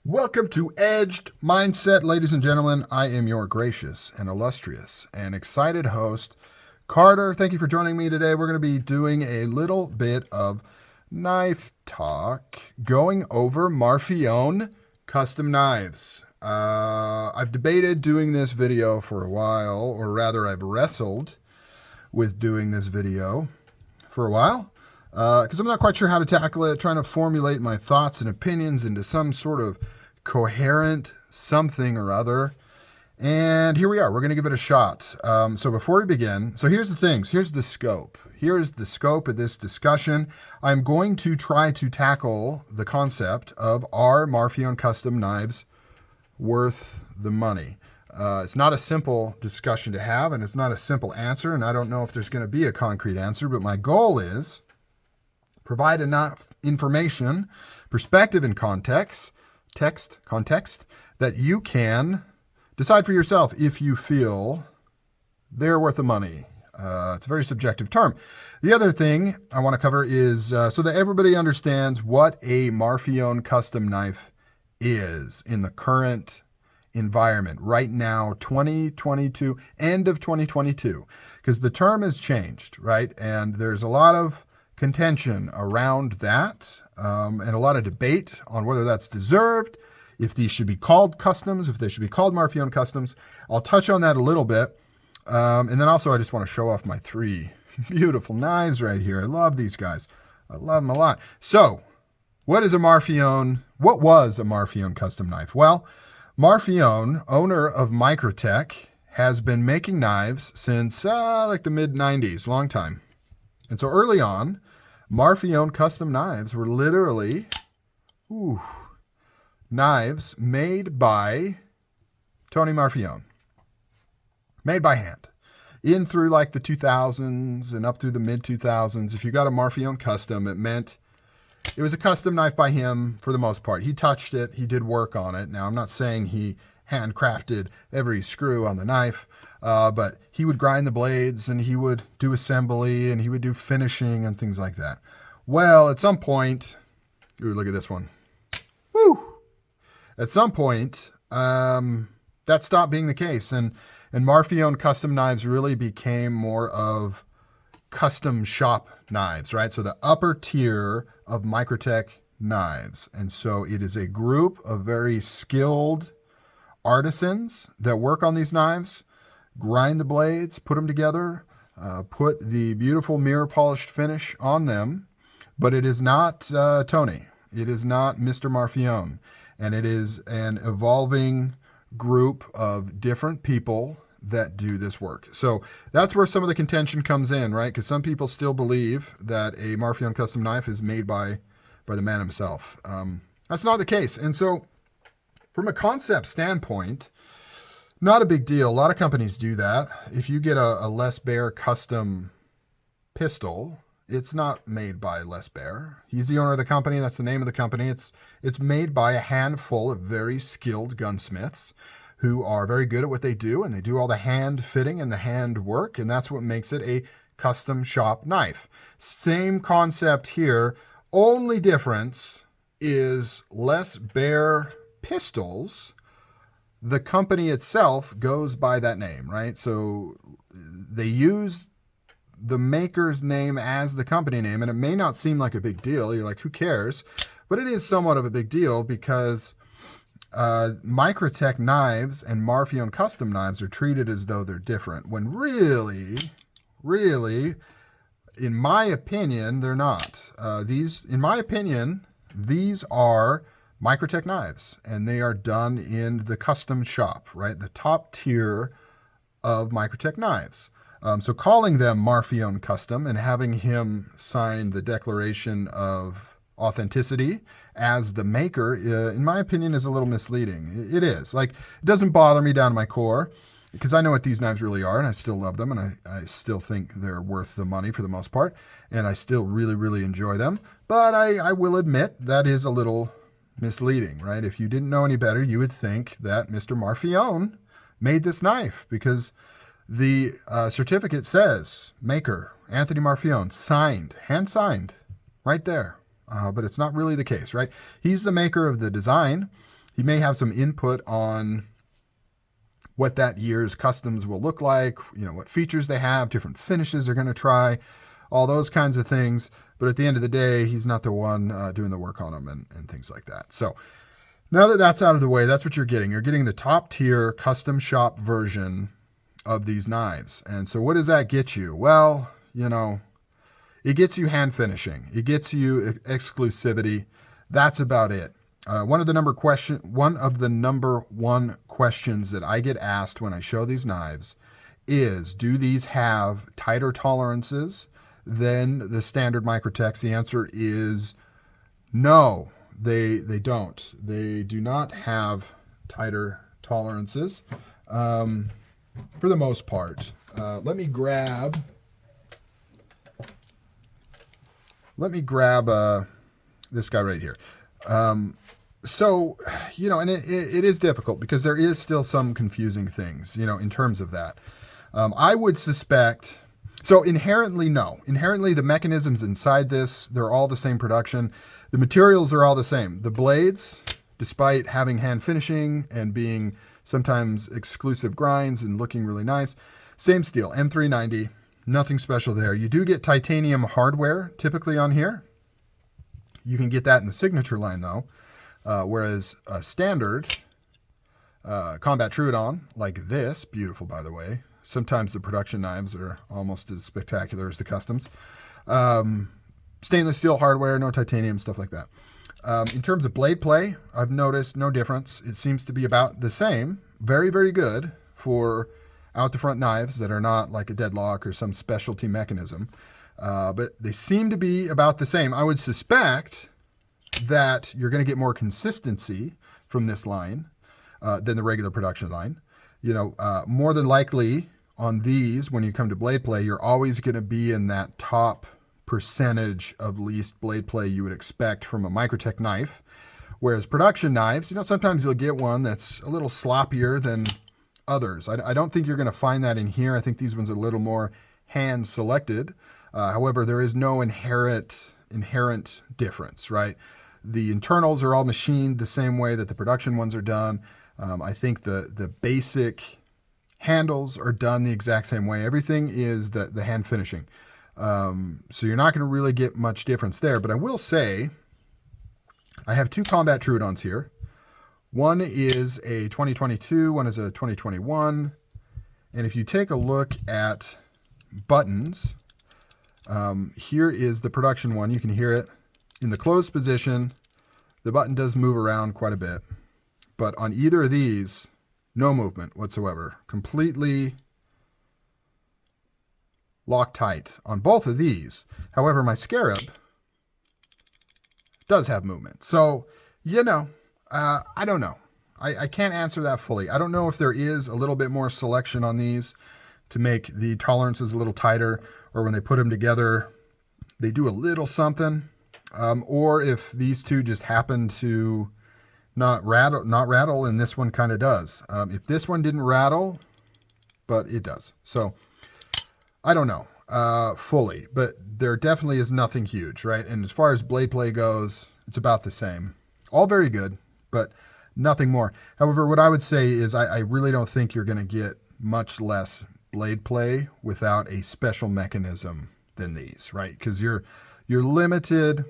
Welcome to Edged Mindset, ladies and gentlemen. I am your gracious and illustrious and excited host, Carter. Thank you for joining me today. We're going to be doing a little bit of knife talk, going over Marfione Custom Knives. I've debated doing this video for a while, or rather I've wrestled with doing this video for a while because I'm not quite sure how to tackle it, trying to formulate my thoughts and opinions into some sort of coherent something or other. And here we are. We're going to give it a shot. So before we begin, so here's the things. Here's the scope. Here's the scope of this discussion. I'm going to try to tackle the concept of are Marfione Custom Knives worth the money? It's not a simple discussion to have, and it's not a simple answer, and I don't know if there's going to be a concrete answer, but my goal is provide enough information, perspective, and context that you can decide for yourself if you feel they're worth the money. It's a very subjective term. The other thing I want to cover is so that everybody understands what a Marfione custom knife is in the current environment right now, 2022, end of 2022, because the term has changed, right? And there's a lot of contention around that and a lot of debate on whether that's deserved, if these should be called customs, if they should be called Marfione customs. I'll touch on that a little bit. And then also I just want to show off my three beautiful knives right here. I love these guys. I love them a lot. So what was a Marfione custom knife? Well, Marfione, owner of Microtech, has been making knives since like the mid-90s, long time. And so early on, Marfione custom knives were literally knives made by Tony Marfione, made by hand. In through like the 2000s and up through the mid-2000s, if you got a Marfione custom, it meant it was a custom knife by him for the most part. He touched it. He did work on it. Now, I'm not saying he handcrafted every screw on the knife, but he would grind the blades and he would do assembly and he would do finishing and things like that. Well, at some point, ooh, look at this one. Woo! At some point, that stopped being the case. And Marfione custom knives really became more of custom shop knives, right? So the upper tier of Microtech Knives. And so it is a group of very skilled artisans that work on these knives, grind the blades, put them together, put the beautiful mirror polished finish on them. But it is not Tony. It is not Mr. Marfione. And it is an evolving group of different people that do this work. So that's where some of the contention comes in, right? Because some people still believe that a Marfione custom knife is made by the man himself. That's not the case. And so from a concept standpoint, not a big deal. A lot of companies do that. If you get a Les Baer custom pistol, it's not made by Les Baer. He's the owner of the company. That's the name of the company. It's made by a handful of very skilled gunsmiths who are very good at what they do, and they do all the hand fitting and the hand work, and that's what makes it a custom shop knife. Same concept here. Only difference is Les Baer pistols. The company itself goes by that name, right? So they use the maker's name as the company name, and it may not seem like a big deal. You're like, who cares? But it is somewhat of a big deal because Microtech Knives and Marfione Custom Knives are treated as though they're different, when really, in my opinion, they're not. In my opinion, these are Microtech Knives, and they are done in the custom shop, right? The top tier of Microtech Knives. So calling them Marfione Custom and having him sign the declaration of authenticity as the maker, in my opinion, is a little misleading. It is. Like, it doesn't bother me down to my core because I know what these knives really are, and I still love them, and I still think they're worth the money for the most part, and I still really enjoy them. But I will admit that is a little misleading, right? If you didn't know any better, you would think that Mr. Marfione made this knife because the certificate says maker Anthony Marfione, signed, hand signed, right there. But it's not really the case, right? He's the maker of the design, He may have some input on what that year's customs will look like, what features they have, different finishes they're going to try, all those kinds of things. But at the end of the day, he's not the one doing the work on them and things like that. So now that that's out of the way, that's what you're getting. You're getting the top tier custom shop version of these knives. And so what does that get you? Well, it gets you hand finishing. It gets you exclusivity. That's about it. One of the number one questions that I get asked when I show these knives is, do these have tighter tolerances than the standard Microtechs? The answer is no, they don't. They do not have tighter tolerances for the most part. Let me grab this guy right here. So, and it is difficult because there is still some confusing things, in terms of that. I would suspect, so inherently, no. Inherently, the mechanisms inside this, they're all the same production. The materials are all the same. The blades, despite having hand finishing and being sometimes exclusive grinds and looking really nice, same steel, M390, nothing special there. You do get titanium hardware typically on here. You can get that in the signature line though. Whereas a standard combat Trudon, like this, beautiful by the way, sometimes the production knives are almost as spectacular as the customs. Stainless steel hardware, no titanium, stuff like that. In terms of blade play, I've noticed no difference. It seems to be about the same. Very, very good for out the front knives that are not like a deadlock or some specialty mechanism. But they seem to be about the same. I would suspect that you're going to get more consistency from this line than the regular production line. More than likely on these, when you come to blade play, you're always going to be in that top percentage of least blade play you would expect from a Microtech knife. Whereas production knives, sometimes you'll get one that's a little sloppier than others. I don't think you're going to find that in here. I think these ones are a little more hand selected. However, there is no inherent difference, right? The internals are all machined the same way that the production ones are done. I think the basic handles are done the exact same way. Everything is the hand finishing. So you're not going to really get much difference there. But I will say, I have two combat Trudons here. One is a 2022, one is a 2021. And if you take a look at buttons, here is the production one. You can hear it in the closed position. The button does move around quite a bit, but on either of these, no movement whatsoever. Completely locked tight on both of these. However, my Scarab does have movement. So, I don't know. I can't answer that fully. I don't know if there is a little bit more selection on these to make the tolerances a little tighter, or when they put them together, they do a little something. Or if these two just happen to not rattle, and this one kind of does. If this one didn't rattle, but it does. So I don't know fully, but there definitely is nothing huge, right? And as far as blade play goes, it's about the same. All very good, but nothing more. However, what I would say is I really don't think you're going to get much less blade play without a special mechanism than these, right? Because you're limited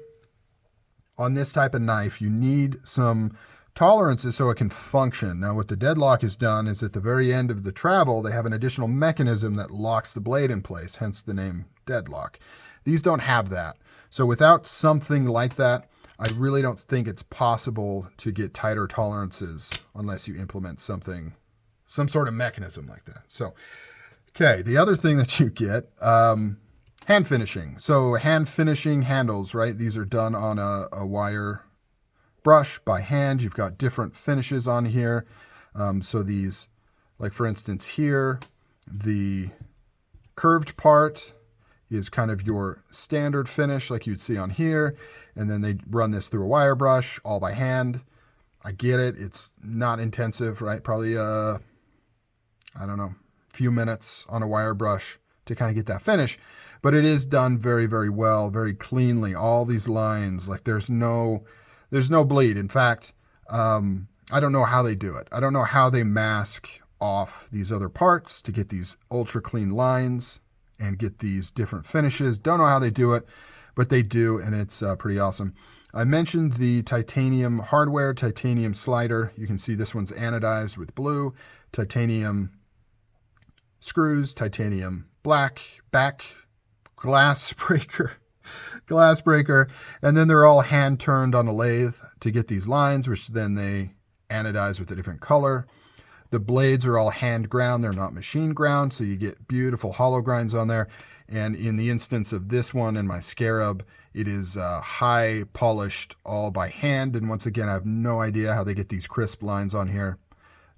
on this type of knife. You need some tolerances so it can function. Now, what the deadlock has done is at the very end of the travel, they have an additional mechanism that locks the blade in place, hence the name deadlock. These don't have that. So without something like that, I really don't think it's possible to get tighter tolerances unless you implement some sort of mechanism like that. So, okay, the other thing that you get, hand finishing. So hand finishing handles, right? These are done on a wire brush by hand. You've got different finishes on here. So these, like for instance here, the curved part is kind of your standard finish like you'd see on here. And then they run this through a wire brush all by hand. I get it. It's not intensive, right? Probably, I don't know, a few minutes on a wire brush to kind of get that finish. But it is done very, very well, very cleanly. All these lines, like there's no bleed. In fact, I I don't know how they do it. I don't know how they mask off these other parts to get these ultra clean lines and get these different finishes. Don't know how they do it, but they do, and it's pretty awesome. I mentioned the titanium hardware, titanium slider. You can see this one's anodized with blue, titanium screws, titanium black, back, glass breaker, and then they're all hand turned on a lathe to get these lines, which then they anodize with a different color. The blades are all hand ground, they're not machine ground, so you get beautiful hollow grinds on there. And in the instance of this one and my Scarab, it is high polished all by hand. And once again, I have no idea how they get these crisp lines on here.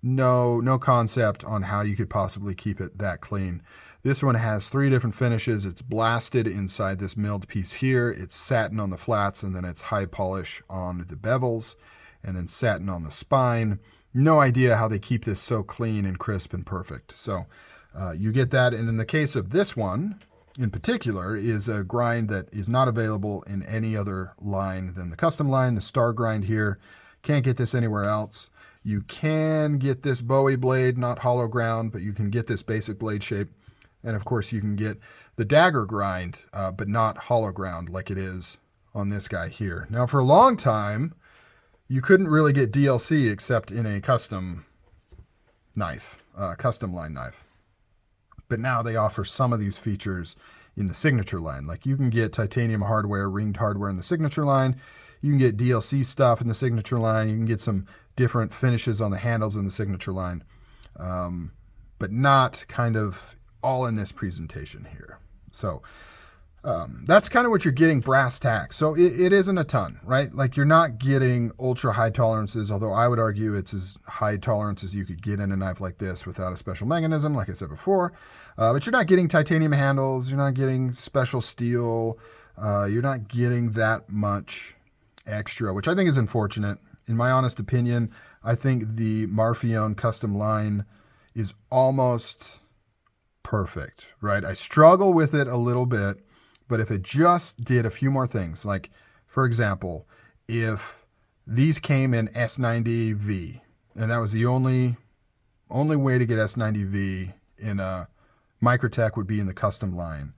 No concept on how you could possibly keep it that clean. This one has 3 different finishes. It's blasted inside this milled piece here. It's satin on the flats, and then it's high polish on the bevels, and then satin on the spine. No idea how they keep this so clean and crisp and perfect. So you get that. And in the case of this one in particular is a grind that is not available in any other line than the custom line, the star grind here. Can't get this anywhere else. You can get this Bowie blade, not hollow ground, but you can get this basic blade shape. And of course you can get the dagger grind, but not hollow ground like it is on this guy here. Now for a long time, you couldn't really get DLC except in a custom knife, custom line knife. But now they offer some of these features in the signature line. Like you can get titanium hardware, ringed hardware in the signature line. You can get DLC stuff in the signature line. You can get some different finishes on the handles in the signature line, but not kind of all in this presentation here. So that's kind of what you're getting brass tacks. So it isn't a ton, right? Like you're not getting ultra high tolerances, although I would argue it's as high tolerance as you could get in a knife like this without a special mechanism, like I said before. But you're not getting titanium handles. You're not getting special steel. You're not getting that much extra, which I think is unfortunate. In my honest opinion, I think the Marfione custom line is almost perfect, right? I struggle with it a little bit. But if it just did a few more things, like, for example, if these came in S90V, and that was the only way to get S90V in a Microtech would be in the custom line.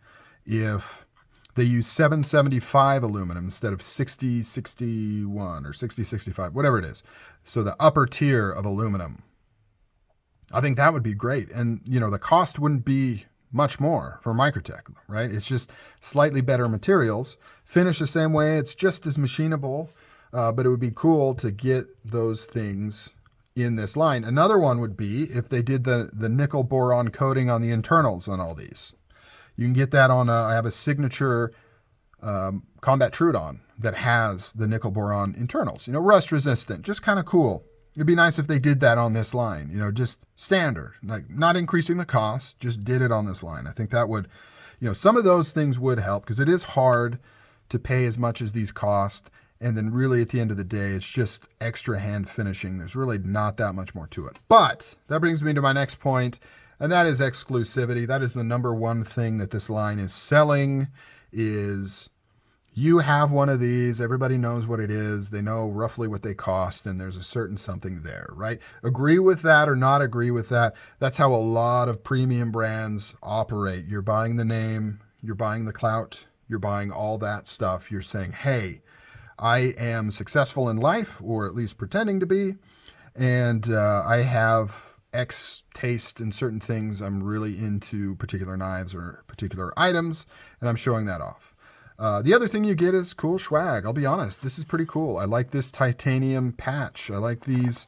If they use 775 aluminum instead of 6061 or 6065, whatever it is, so the upper tier of aluminum, I think that would be great. And, you know, the cost wouldn't be much more for Microtech, right? It's just slightly better materials, finished the same way. It's just as machinable, but it would be cool to get those things in this line. Another one would be if they did the nickel boron coating on the internals on all these. You can get that on I have a signature Combat Trudon that has the nickel boron internals, you know, rust resistant, just kind of cool. It'd be nice if they did that on this line, you know, just standard, like not increasing the cost, just did it on this line. I think that would, you know, some of those things would help because it is hard to pay as much as these cost. And then really at the end of the day, it's just extra hand finishing. There's really not that much more to it. But that brings me to my next point, and that is exclusivity. That is the number one thing that this line is selling is you have one of these, everybody knows what it is, they know roughly what they cost, and there's a certain something there, right? Agree with that or not agree with that, that's how a lot of premium brands operate. You're buying the name, you're buying the clout, you're buying all that stuff. You're saying, hey, I am successful in life, or at least pretending to be, and I have X taste in certain things. I'm really into particular knives or particular items, and I'm showing that off. The other thing you get is cool swag. I'll be honest, this is pretty cool. I like this titanium patch. I like these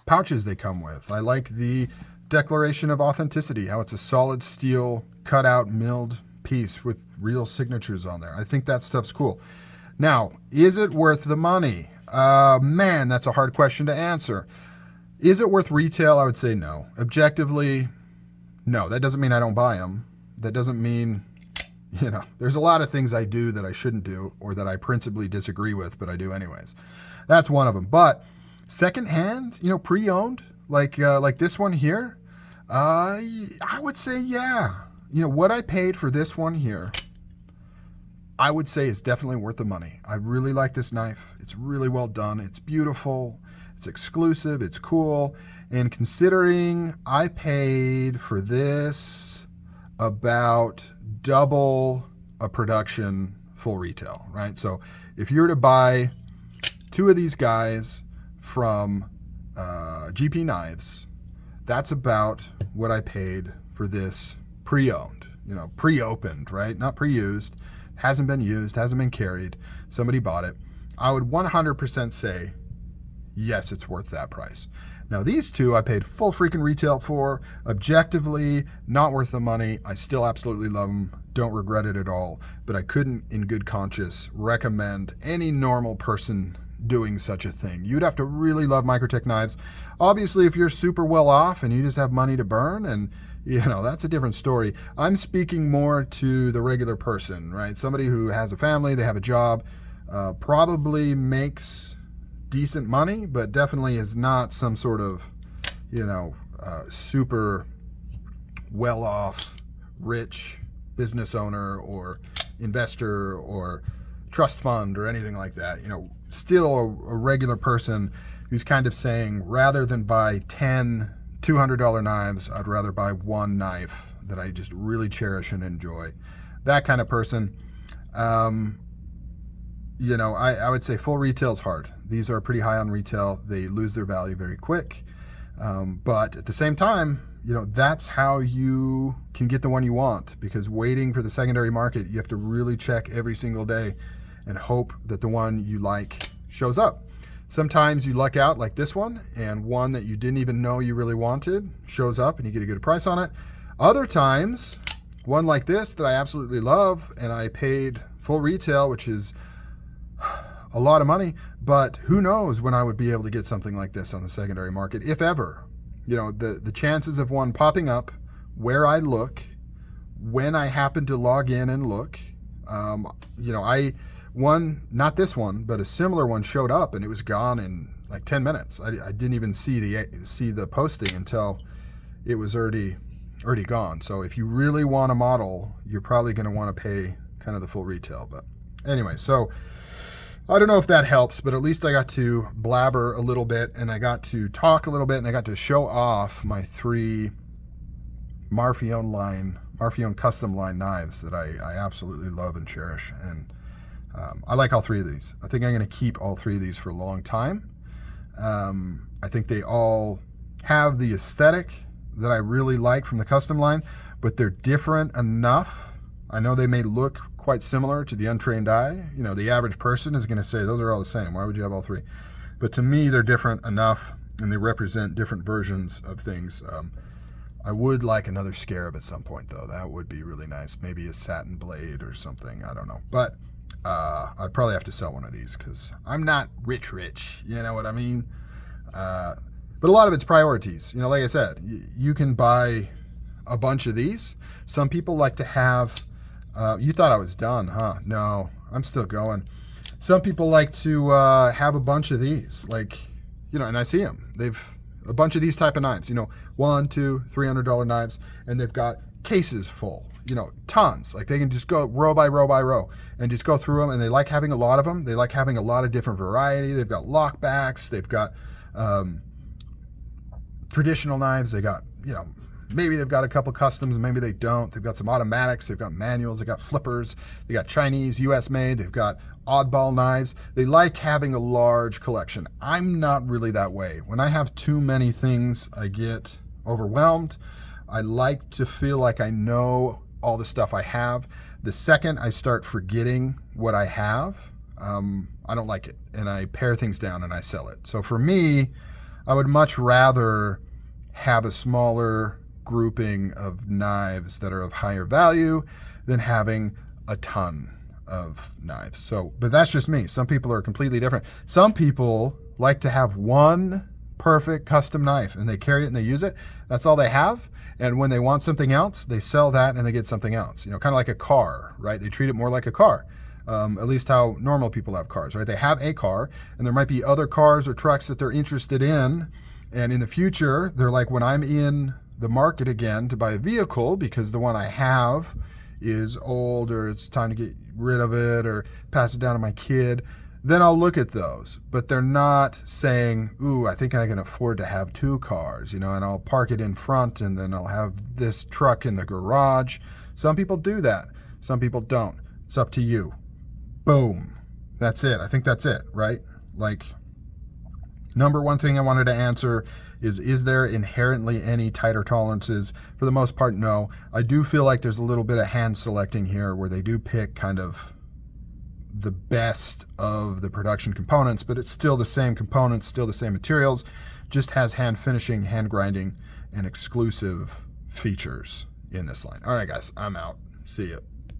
pouches they come with. I like the declaration of authenticity, how it's a solid steel cutout milled piece with real signatures on there. I think that stuff's cool. Now, is it worth the money? Man, that's a hard question to answer. Is it worth retail? I would say no. Objectively, no. That doesn't mean I don't buy them. That doesn't mean, you know, there's a lot of things I do that I shouldn't do or that I principally disagree with, but I do anyways. That's one of them. But secondhand, you know, pre-owned, like this one here, I would say, yeah. You know, what I paid for this one here I would say it's definitely worth the money. I really like this knife. It's really well done. It's beautiful. It's exclusive. It's cool. And considering I paid for this about double a production full retail, right? So if you were to buy 2 of these guys from GP Knives, that's about what I paid for this pre-owned, pre-opened, right? Not pre-used, hasn't been used, hasn't been carried, somebody bought it. I would 100% say, yes, it's worth that price. Now these 2 I paid full freaking retail for, objectively, not worth the money. I still absolutely love them, don't regret it at all, but I couldn't in good conscience recommend any normal person doing such a thing. You'd have to really love Microtech Knives. Obviously, if you're super well off and you just have money to burn, and that's a different story. I'm speaking more to the regular person, right? Somebody who has a family, they have a job, probably makes decent money, but definitely is not some sort of, super well-off, rich business owner or investor or trust fund or anything like that. Still a regular person who's kind of saying, rather than buy 10 $200 knives, I'd rather buy one knife that I just really cherish and enjoy. That kind of person. I would say full retail is hard. These are pretty high on retail. They lose their value very quick. But at the same time, that's how you can get the one you want, because waiting for the secondary market, you have to really check every single day and hope that the one you like shows up. Sometimes you luck out like this one, and one that you didn't even know you really wanted shows up and you get a good price on it. Other times, one like this that I absolutely love, and I paid full retail, which is a lot of money, but who knows when I would be able to get something like this on the secondary market, if ever. The chances of one popping up where I look, when I happen to log in and look, not this one, but a similar one showed up and it was gone in like 10 minutes. I didn't even see the posting until it was already gone. So if you really want a model, you're probably going to want to pay kind of the full retail. But anyway, so I don't know if that helps, but at least I got to blabber a little bit and I got to talk a little bit and I got to show off my 3 Marfione Custom line knives that I absolutely love and cherish. And I like all 3 of these. I think I'm going to keep all 3 of these for a long time. I think they all have the aesthetic that I really like from the custom line, but they're different enough. I know they may look quite similar to the untrained eye. The average person is going to say those are all the same. Why would you have all 3? But to me, they're different enough, and they represent different versions of things. I would like another scarab at some point, though. That would be really nice. Maybe a satin blade or something. I don't know. But I'd probably have to sell one of these because I'm not rich. You know what I mean? But a lot of it's priorities. Like I said, you can buy a bunch of these. Some people like to have... you thought I was done, huh? No, I'm still going. Some people like to have a bunch of these, and I see them. They've a bunch of these type of knives, $100, $200, $300 knives, and they've got cases full, tons. Like they can just go row by row by row and just go through them, and they like having a lot of them. They like having a lot of different variety. They've got lockbacks. They've got traditional knives. They got, maybe they've got a couple customs, maybe they don't. They've got some automatics, they've got manuals, they've got flippers, they got Chinese, US made, they've got oddball knives. They like having a large collection. I'm not really that way. When I have too many things, I get overwhelmed. I like to feel like I know all the stuff I have. The second I start forgetting what I have, I don't like it. And I pare things down and I sell it. So for me, I would much rather have a smaller grouping of knives that are of higher value than having a ton of knives. So, but that's just me. Some people are completely different. Some people like to have one perfect custom knife and they carry it and they use it. That's all they have. And when they want something else, they sell that and they get something else. Kind of like a car, right? They treat it more like a car. At least how normal people have cars, right? They have a car and there might be other cars or trucks that they're interested in. And in the future, they're like, when I'm in the market again to buy a vehicle because the one I have is old or it's time to get rid of it or pass it down to my kid, then I'll look at those. But they're not saying, ooh, I think I can afford to have 2 cars, and I'll park it in front and then I'll have this truck in the garage. Some people do that. Some people don't. It's up to you. Boom. That's it. I think that's it, right? Like, number one thing I wanted to answer is there inherently any tighter tolerances? For the most part, no. I do feel like there's a little bit of hand selecting here where they do pick kind of the best of the production components, but it's still the same components, still the same materials, just has hand finishing, hand grinding, and exclusive features in this line. All right, guys, I'm out. See ya.